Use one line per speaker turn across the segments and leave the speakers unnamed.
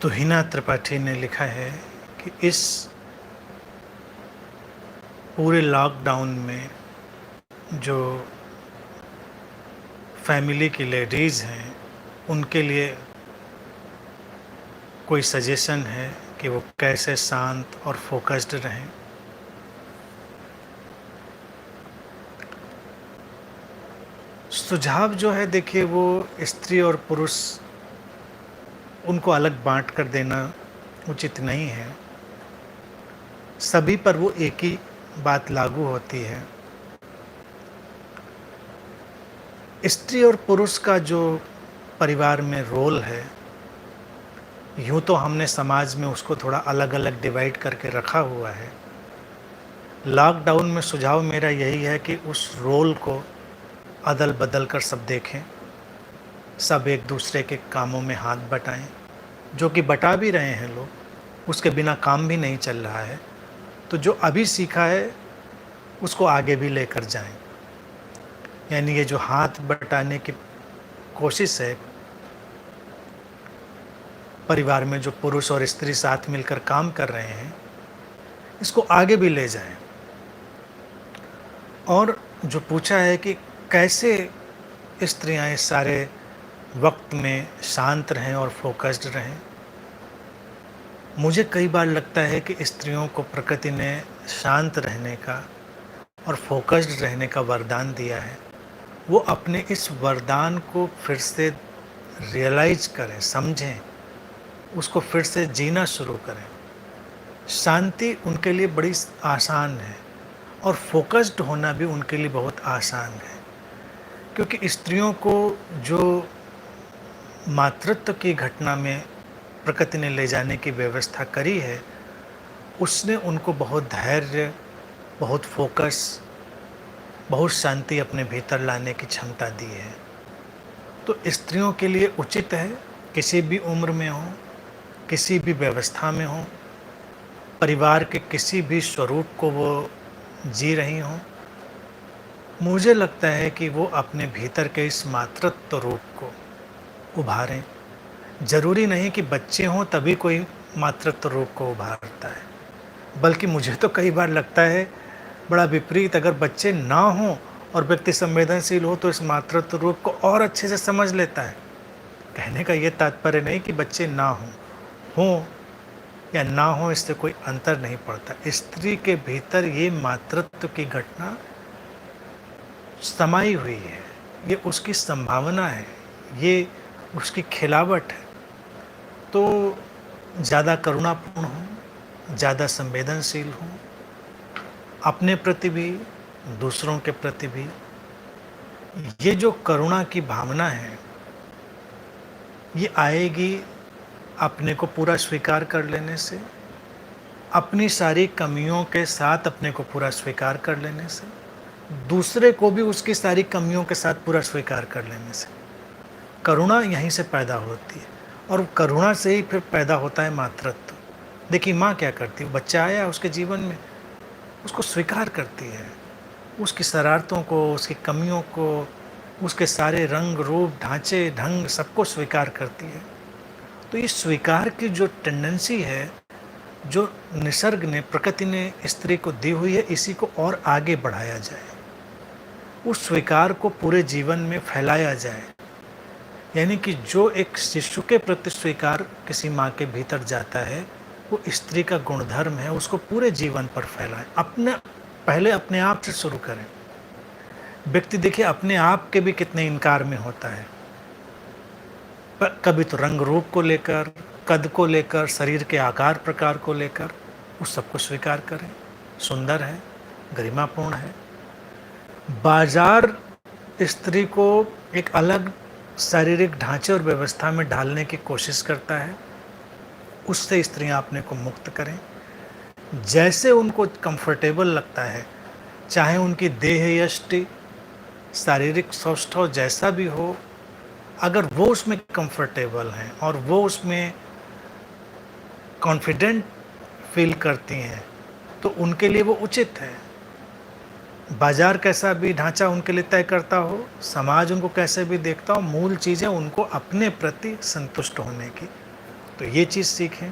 तुहिना त्रिपाठी ने लिखा है कि इस पूरे लॉकडाउन में जो फैमिली की लेडीज़ हैं उनके लिए कोई सजेशन है कि वो कैसे शांत और फोकस्ड रहें। सुझाव जो है देखिए वो स्त्री और पुरुष उनको अलग बांट कर देना उचित नहीं है। सभी पर वो एक ही बात लागू होती है। स्त्री और पुरुष का जो परिवार में रोल है, यूँ तो हमने समाज में उसको थोड़ा अलग अलग डिवाइड करके रखा हुआ है। लॉकडाउन में सुझाव मेरा यही है कि उस रोल को अदल बदल कर सब देखें, सब एक दूसरे के कामों में हाथ बटाएं, जो कि बटा भी रहे हैं लोग, उसके बिना काम भी नहीं चल रहा है। तो जो अभी सीखा है उसको आगे भी लेकर जाएं। यानी ये जो हाथ बटाने की कोशिश है, परिवार में जो पुरुष और स्त्री साथ मिलकर काम कर रहे हैं, इसको आगे भी ले जाएं। और जो पूछा है कि कैसे स्त्रियां इस सारे वक्त में शांत रहें और फोकस्ड रहें, मुझे कई बार लगता है कि स्त्रियों को प्रकृति ने शांत रहने का और फोकस्ड रहने का वरदान दिया है। वो अपने इस वरदान को फिर से रियलाइज करें, समझें, उसको फिर से जीना शुरू करें। शांति उनके लिए बड़ी आसान है और फोकस्ड होना भी उनके लिए बहुत आसान है, क्योंकि स्त्रियों को जो मातृत्व की घटना में प्रकृति ने ले जाने की व्यवस्था करी है, उसने उनको बहुत धैर्य, बहुत फोकस, बहुत शांति अपने भीतर लाने की क्षमता दी है। तो स्त्रियों के लिए उचित है, किसी भी उम्र में हो, किसी भी व्यवस्था में हो, परिवार के किसी भी स्वरूप को वो जी रही हों, मुझे लगता है कि वो अपने भीतर के इस मातृत्व रूप को उभारें। ज़रूरी नहीं कि बच्चे हों तभी कोई मातृत्व रूप को उभारता है, बल्कि मुझे तो कई बार लगता है बड़ा विपरीत, अगर बच्चे ना हों और व्यक्ति संवेदनशील हो तो इस मातृत्व रूप को और अच्छे से समझ लेता है। कहने का ये तात्पर्य नहीं कि बच्चे ना हों या ना हों, इससे कोई अंतर नहीं पड़ता। स्त्री के भीतर ये मातृत्व की घटना समाई हुई है, ये उसकी संभावना है, ये उसकी खिलावट है। तो ज़्यादा करुणापूर्ण हो, ज़्यादा संवेदनशील हो, अपने प्रति भी, दूसरों के प्रति भी। ये जो करुणा की भावना है, ये आएगी अपने को पूरा स्वीकार कर लेने से, अपनी सारी कमियों के साथ अपने को पूरा स्वीकार कर लेने से, दूसरे को भी उसकी सारी कमियों के साथ पूरा स्वीकार कर लेने से। करुणा यहीं से पैदा होती है और करुणा से ही फिर पैदा होता है मातृत्व। देखिए माँ क्या करती है, बच्चा आया उसके जीवन में, उसको स्वीकार करती है, उसकी शरारतों को, उसकी कमियों को, उसके सारे रंग रूप ढांचे ढंग सबको स्वीकार करती है। तो ये स्वीकार की जो टेंडेंसी है, जो निसर्ग ने, प्रकृति ने स्त्री को दी हुई है, इसी को और आगे बढ़ाया जाए, उस स्वीकार को पूरे जीवन में फैलाया जाए। यानी कि जो एक शिशु के प्रति स्वीकार किसी माँ के भीतर जाता है, वो स्त्री का गुणधर्म है, उसको पूरे जीवन पर फैलाएं। पहले अपने आप से शुरू करें। व्यक्ति देखिए अपने आप के भी कितने इनकार में होता है, पर कभी तो रंग रूप को लेकर, कद को लेकर, शरीर के आकार प्रकार को लेकर, उस सबको स्वीकार करें। सुंदर है, गरिमापूर्ण है। बाजार स्त्री को एक अलग शारीरिक ढांचे और व्यवस्था में ढालने की कोशिश करता है, उससे स्त्रियां अपने को मुक्त करें। जैसे उनको कंफर्टेबल लगता है, चाहे उनकी देह यष्टि, शारीरिक सौष्ठव जैसा भी हो, अगर वो उसमें कंफर्टेबल हैं और वो उसमें कॉन्फिडेंट फील करती हैं, तो उनके लिए वो उचित है। बाजार कैसा भी ढांचा उनके लिए तय करता हो, समाज उनको कैसे भी देखता हो, मूल चीज़ है उनको अपने प्रति संतुष्ट होने की, तो ये चीज़ सीखें,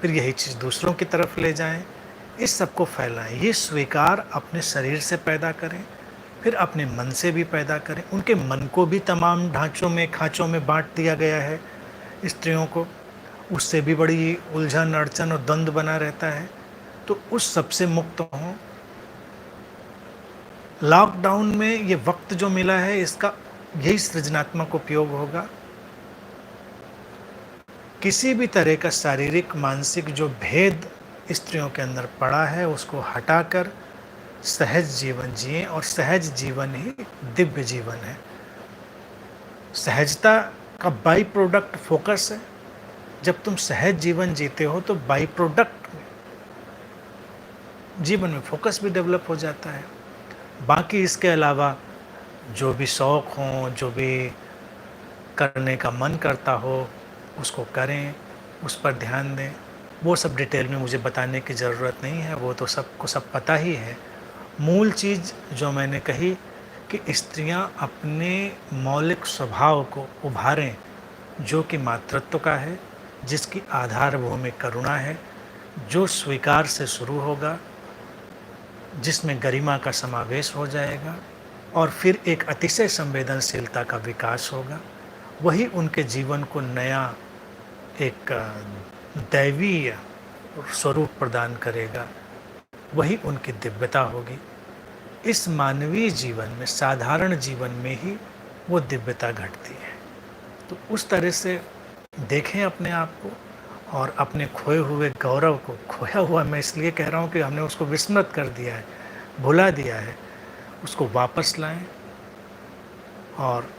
फिर यही चीज़ दूसरों की तरफ ले जाएं, इस सब को फैलाएं। ये स्वीकार अपने शरीर से पैदा करें, फिर अपने मन से भी पैदा करें। उनके मन को भी तमाम ढांचों में, खाँचों में बांट दिया गया है स्त्रियों को, उससे भी बड़ी उलझन अड़चन और द्वंद्व बना रहता है। तो उस सब से मुक्त हों। लॉकडाउन में ये वक्त जो मिला है, इसका यही सृजनात्मक उपयोग होगा। किसी भी तरह का शारीरिक मानसिक जो भेद स्त्रियों के अंदर पड़ा है, उसको हटाकर सहज जीवन जिएं, और सहज जीवन ही दिव्य जीवन है। सहजता का बाई प्रोडक्ट फोकस है। जब तुम सहज जीवन जीते हो तो बाई प्रोडक्ट जीवन में फोकस भी डेवलप हो जाता है। बाकी इसके अलावा जो भी शौक़ हों, जो भी करने का मन करता हो, उसको करें, उस पर ध्यान दें। वो सब डिटेल में मुझे बताने की ज़रूरत नहीं है, वो तो सबको सब पता ही है। मूल चीज़ जो मैंने कही कि स्त्रियां अपने मौलिक स्वभाव को उभारें, जो कि मातृत्व का है, जिसकी आधार भूमि करुणा है, जो स्वीकार से शुरू होगा, जिसमें गरिमा का समावेश हो जाएगा, और फिर एक अतिशय संवेदनशीलता का विकास होगा। वही उनके जीवन को नया एक दैवीय स्वरूप प्रदान करेगा, वही उनकी दिव्यता होगी। इस मानवीय जीवन में, साधारण जीवन में ही वो दिव्यता घटती है। तो उस तरह से देखें अपने आप को, और अपने खोए हुए गौरव को, खोया हुआ मैं इसलिए कह रहा हूँ कि हमने उसको विस्मृत कर दिया है, भुला दिया है, उसको वापस लाएं और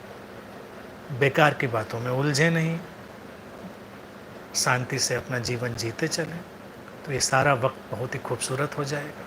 बेकार की बातों में उलझे नहीं, शांति से अपना जीवन जीते चलें। तो ये सारा वक्त बहुत ही खूबसूरत हो जाएगा।